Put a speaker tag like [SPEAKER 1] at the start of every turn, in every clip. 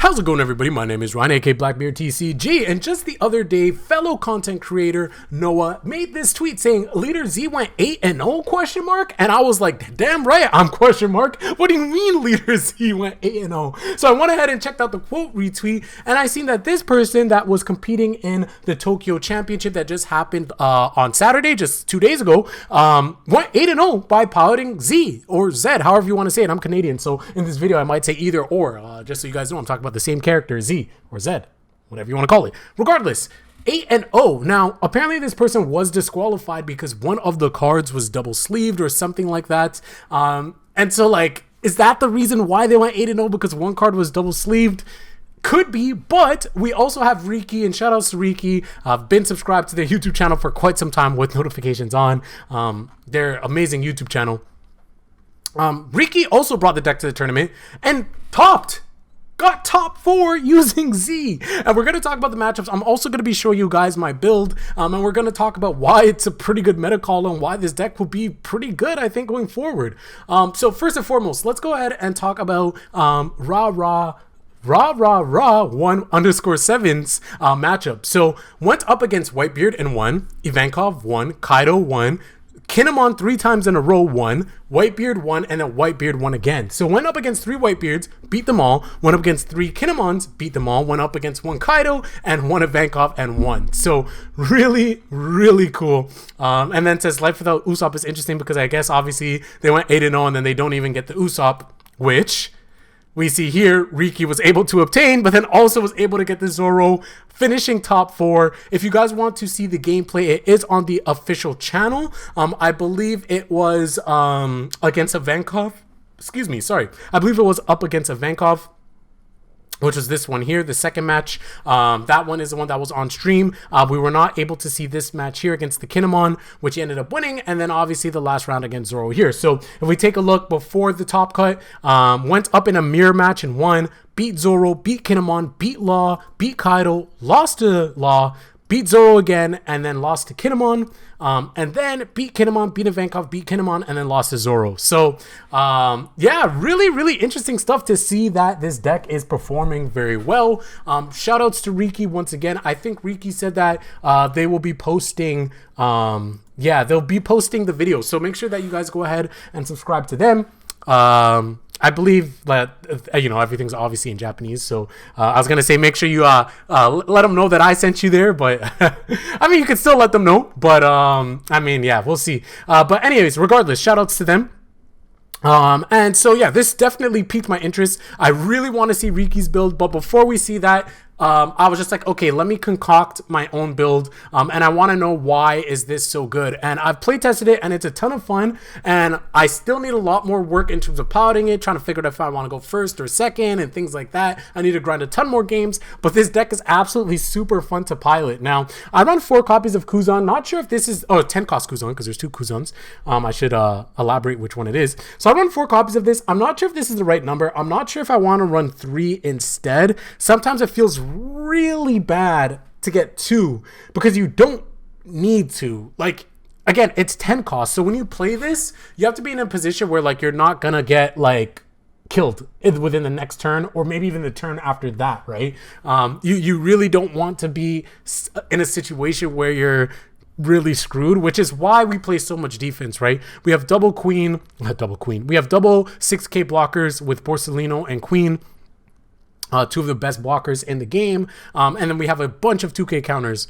[SPEAKER 1] How's it going, everybody? My name is Ryan, aka Blackbeard TCG, and just the other day, fellow content creator Noah made this tweet saying Leader Z went 8-0 question mark, and I was like, damn right, I'm question mark. What do you mean Leader Z went 8-0? So I went ahead and checked out the quote retweet, and I seen that this person that was competing in the Tokyo Championship that just happened on Saturday, just 2 days ago, went 8-0 by piloting Z or Z, however you want to say it. I'm Canadian, so in this video I might say either or, just so you guys know I'm talking about the same character, Z or Z, whatever you want to call it. Regardless, 8-0. Now, apparently this person was disqualified because one of the cards was double sleeved or something like that. And so, like, is that the reason why they went 8-0? Because one card was double sleeved? Could be, but we also have Riki, and shout outs to Riki. I've been subscribed to their YouTube channel for quite some time with notifications on. Their amazing YouTube channel. Riki also brought the deck to the tournament and got top 4 using Z. And we're going to talk about the matchups. I'm also going to be showing you guys my build, and we're going to talk about why it's a pretty good meta call and why this deck will be pretty good, I think, going forward. So first and foremost, let's go ahead and talk about Rah 1_7's matchup. So went up against Whitebeard and won, Ivankov won, Kaido won, Kinemon 3 times in a row won, Whitebeard won, and then Whitebeard won again. So went up against 3 Whitebeards, beat them all, went up against 3 Kinemons, beat them all, went up against 1 Kaido, and 1 Ivankov, and won. So really, really cool. And then says Life Without Usopp is interesting because I guess obviously they went 8-0 and then they don't even get the Usopp, which we see here Riki was able to obtain, but then also was able to get the Zoro, finishing top 4. If you guys want to see the gameplay, it is on the official channel. I believe it was against Ivankov. Excuse me, sorry. I believe it was up against Ivankov, which was this one here, the second match. That one is the one that was on stream. We were not able to see this match here against the Kinemon, which he ended up winning, and then obviously the last round against Zoro here. So if we take a look before the top cut, went up in a mirror match and won, beat Zoro, beat Kinemon, beat Law, beat Kaido, lost to Law, beat Zoro again, and then lost to Kinemon, and then beat Kinemon, beat Ivankov, beat Kinemon, and then lost to Zoro. So, yeah, really, really interesting stuff to see that this deck is performing very well. Shout outs to Riki once again. I think Riki said that they will be posting, they'll be posting the video. So make sure that you guys go ahead and subscribe to them. I believe that, everything's obviously in Japanese. So I was going to say, make sure you let them know that I sent you there. But I mean, you can still let them know. But I mean, yeah, we'll see. But anyways, regardless, shout outs to them. And so, yeah, this definitely piqued my interest. I really want to see Riki's build. But before we see that, I was just like, okay, let me concoct my own build, and I want to know why is this so good. And I've play tested it, and it's a ton of fun, and I still need a lot more work in terms of piloting it, trying to figure out if I want to go first or second and things like that. I need to grind a ton more games, but this deck is absolutely super fun to pilot. Now, I run 4 copies of Kuzan. Not sure if this is 10 cost Kuzan, because there's 2 Kuzans. I should elaborate which one it is. So I run 4 copies of this. I'm not sure if this is the right number. I'm not sure if I want to run 3 instead. Sometimes it feels really bad to get 2 because you don't need to. Like, again, it's 10 cost, so when you play this, you have to be in a position where, like, you're not gonna get, like, killed within the next turn or maybe even the turn after that, right? You really don't want to be in a situation where you're really screwed, which is why we play so much defense, right? We have double queen, we have double 6k blockers with Borsellino and Queen, 2 of the best blockers in the game, and then we have a bunch of 2k counters,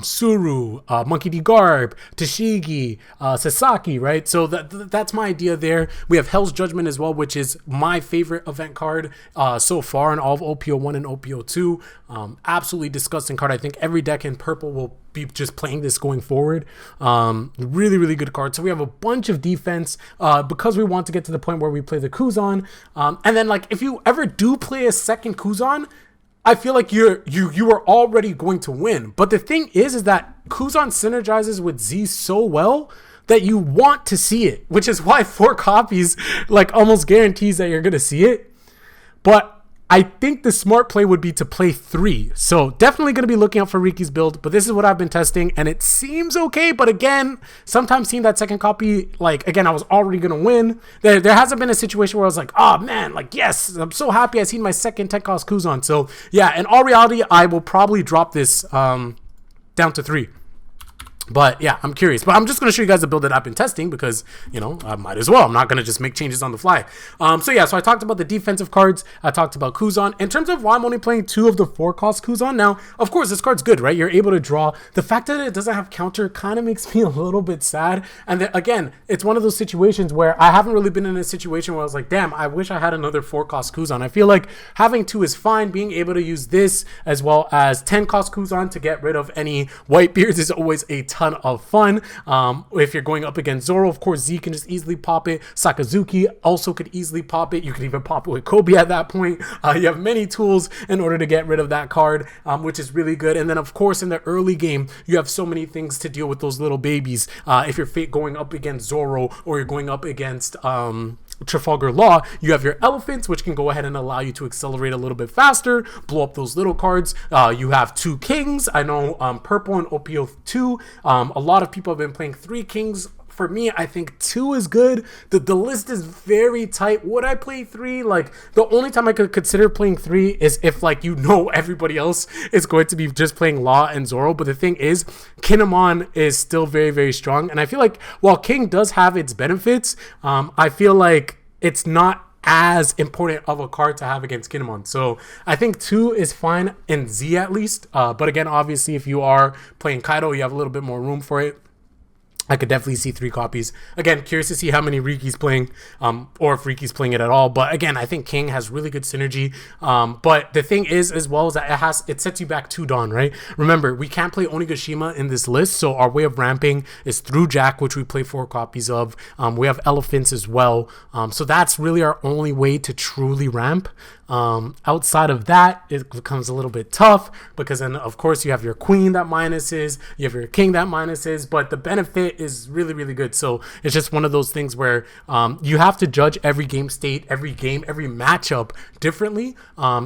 [SPEAKER 1] Suru, Monkey D. Garb, Tashigi, Sasaki, right? So that's my idea there. We have Hell's Judgment as well, which is my favorite event card so far in all of OPO1 and OPO2. Absolutely disgusting card. I think every deck in purple will be just playing this going forward. Really, really good card. So we have a bunch of defense because we want to get to the point where we play the Kuzan. And then, like, if you ever do play a second Kuzan, I feel like you are already going to win. But the thing is that Kuzan synergizes with Z so well that you want to see it, which is why 4 copies like almost guarantees that you're going to see it. But I think the smart play would be to play 3. So definitely going to be looking out for Riki's build, but this is what I've been testing and it seems okay. But again, sometimes seeing that second copy, like again, I was already going to win. There hasn't been a situation where I was like, oh man, like yes, I'm so happy I seen my second 10 cost Kuzan. So yeah, in all reality, I will probably drop this down to 3. But yeah, I'm curious. But I'm just going to show you guys the build that I've been testing because, you know, I might as well. I'm not going to just make changes on the fly. So yeah, so I talked about the defensive cards. I talked about Kuzan. In terms of why I'm only playing 2 of the 4 cost Kuzan. Now, of course, this card's good, right? You're able to draw. The fact that it doesn't have counter kind of makes me a little bit sad. And then, again, it's one of those situations where I haven't really been in a situation where I was like, damn, I wish I had another 4 cost Kuzan. I feel like having 2 is fine. Being able to use this as well as 10 cost Kuzan to get rid of any white beards is always a ton of fun. If you're going up against Zoro, of course, Z can just easily pop it. Sakazuki also could easily pop it. You could even pop it with Kobe at that point. You have many tools in order to get rid of that card, which is really good. And then, of course, in the early game, you have so many things to deal with those little babies. If you're going up against Zoro or you're going up against Trafalgar Law, you have your elephants, which can go ahead and allow you to accelerate a little bit faster, blow up those little cards. You have 2 kings. I know purple and OPO 2. A lot of people have been playing 3 kings. For me, I think 2 is good. The list is very tight. Would I play 3? Like, the only time I could consider playing 3 is if, like, you know, everybody else is going to be just playing Law and Zoro. But the thing is, Kinemon is still very, very strong. And I feel like while King does have its benefits, I feel like it's not as important of a card to have against Kinemon. So I think 2 is fine in Z at least. But again, obviously, if you are playing Kaido, you have a little bit more room for it. I could definitely see 3 copies. Again, curious to see how many Riki's playing, or if Riki's playing it at all. But again, I think King has really good synergy. But the thing is, as well, is that it sets you back 2 Dawn, right? Remember, we can't play Onigashima in this list, so our way of ramping is through Jack, which we play 4 copies of. We have elephants as well. So that's really our only way to truly ramp. Outside of that, it becomes a little bit tough because then, of course, you have your queen that minuses, you have your king that minuses, but the benefit is really, really good. So it's just one of those things where you have to judge every game state, every game, every matchup differently.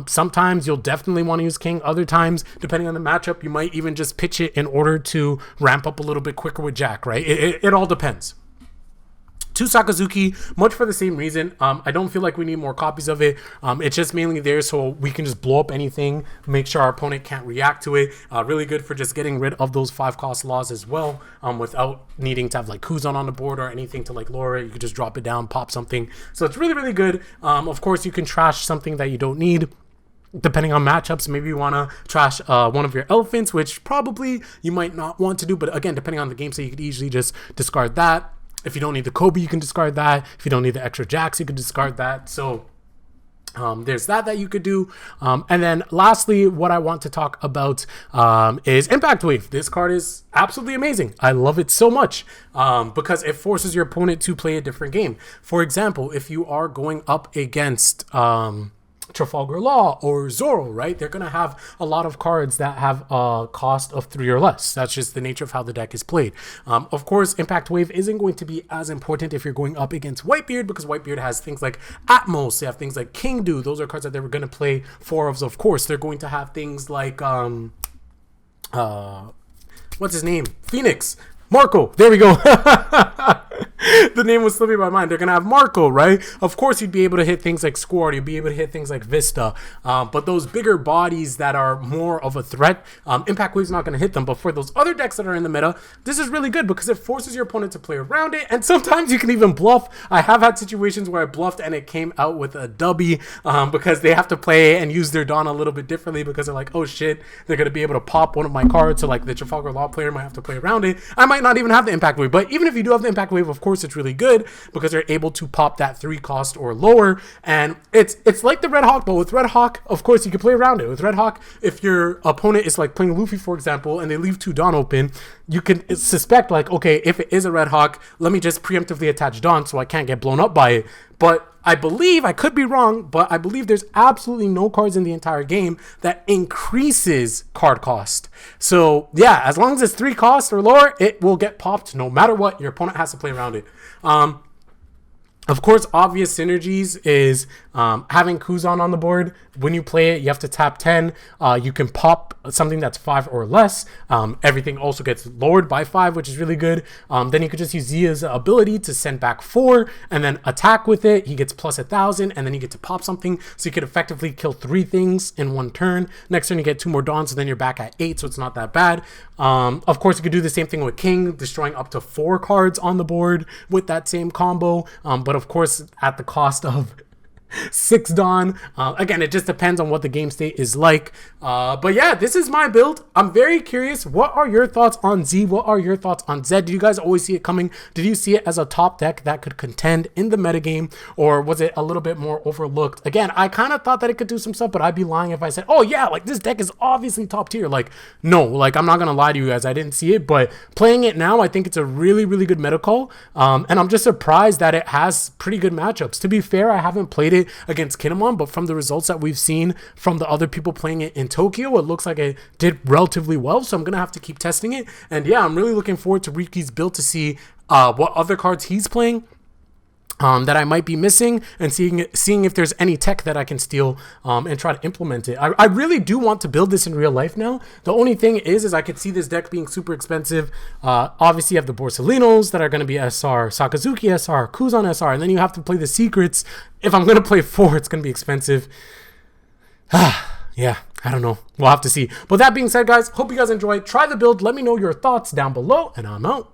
[SPEAKER 1] Sometimes you'll definitely want to use king. Other times, depending on the matchup, you might even just pitch it in order to ramp up a little bit quicker with Jack, right? It all depends. 2 Sakazuki, much for the same reason. I don't feel like we need more copies of it. It's just mainly there so we can just blow up anything, make sure our opponent can't react to it. Really good for just getting rid of those 5 cost laws as well, without needing to have like Kuzan on the board or anything to like lower it. You could just drop it down, pop something. So it's really, really good. Of course, you can trash something that you don't need. Depending on matchups, maybe you want to trash one of your elephants, which probably you might not want to do. But again, depending on the game, so you could easily just discard that. If you don't need the Kobe, you can discard that. If you don't need the extra jacks, you can discard that. So there's that you could do. And then lastly, what I want to talk about is Impact Wave. This card is absolutely amazing. I love it so much because it forces your opponent to play a different game. For example, if you are going up against Trafalgar Law or Zoro, right? They're going to have a lot of cards that have a cost of 3 or less. That's just the nature of how the deck is played. Of course, Impact Wave isn't going to be as important if you're going up against Whitebeard because Whitebeard has things like Atmos. They have things like King Do. Those are cards that they were going to play 4 of course. They're going to have things like, what's his name? Phoenix. Marco. There we go. The name was slipping my mind. They're going to have Marco, right? Of course, you'd be able to hit things like Squad. You'd be able to hit things like Vista. But those bigger bodies that are more of a threat, Impact Wave's not going to hit them. But for those other decks that are in the meta, this is really good because it forces your opponent to play around it. And sometimes you can even bluff. I have had situations where I bluffed and it came out with a dubby because they have to play and use their Dawn a little bit differently because they're like, oh shit, they're going to be able to pop one of my cards. So like the Trafalgar Law player might have to play around it. I might not even have the Impact Wave. But even if you do have the Impact Wave, of course, it's really good because they're able to pop that 3 cost or lower. And it's like the Red Hawk, but with Red Hawk, of course, you can play around it. With Red Hawk, if your opponent is like playing Luffy, for example, and they leave 2 Dawn open, you can suspect like, okay, if it is a Red Hawk, let me just preemptively attach Dawn so I can't get blown up by it. But I believe, I could be wrong, but I believe there's absolutely no cards in the entire game that increases card cost. So yeah, as long as it's 3 cost or lower, it will get popped no matter what. Your opponent has to play around it. Of course, obvious synergies is having Kuzan on the board. When you play it, you have to tap 10. You can pop something that's 5 or less. Everything also gets lowered by 5, which is really good. Then you could just use Zia's ability to send back 4 and then attack with it. He gets plus 1,000, and then you get to pop something. So you could effectively kill 3 things in one turn. Next turn, you get 2 more Dawns, so then you're back at 8, so it's not that bad. Of course, you could do the same thing with King, destroying up to 4 cards on the board with that same combo. But of course, at the cost of 6 Dawn. Again, it just depends on what the game state is like. But yeah, this is my build. I'm very curious. What are your thoughts on Z? What are your thoughts on Z? Did you guys always see it coming? Did you see it as a top deck that could contend in the metagame? Or was it a little bit more overlooked? Again, I kind of thought that it could do some stuff, but I'd be lying if I said, oh yeah, like this deck is obviously top tier. Like, no, like I'm not going to lie to you guys. I didn't see it, but playing it now, I think it's a really, really good meta call. And I'm just surprised that it has pretty good matchups. To be fair, I haven't played it against Kinemon, but from the results that we've seen from the other people playing it in Tokyo, it looks like it did relatively well, so I'm gonna have to keep testing it. And yeah, I'm really looking forward to Riki's build to see what other cards he's playing that I might be missing, and seeing if there's any tech that I can steal and try to implement it. I really do want to build this in real life now. The only thing is I could see this deck being super expensive. Obviously, you have the Borsalinos that are going to be SR, Sakazuki SR, Kuzan SR, and then you have to play the secrets. If I'm going to play 4, it's going to be expensive. Yeah, I don't know. We'll have to see. But that being said, guys, hope you guys enjoyed. Try the build. Let me know your thoughts down below, and I'm out.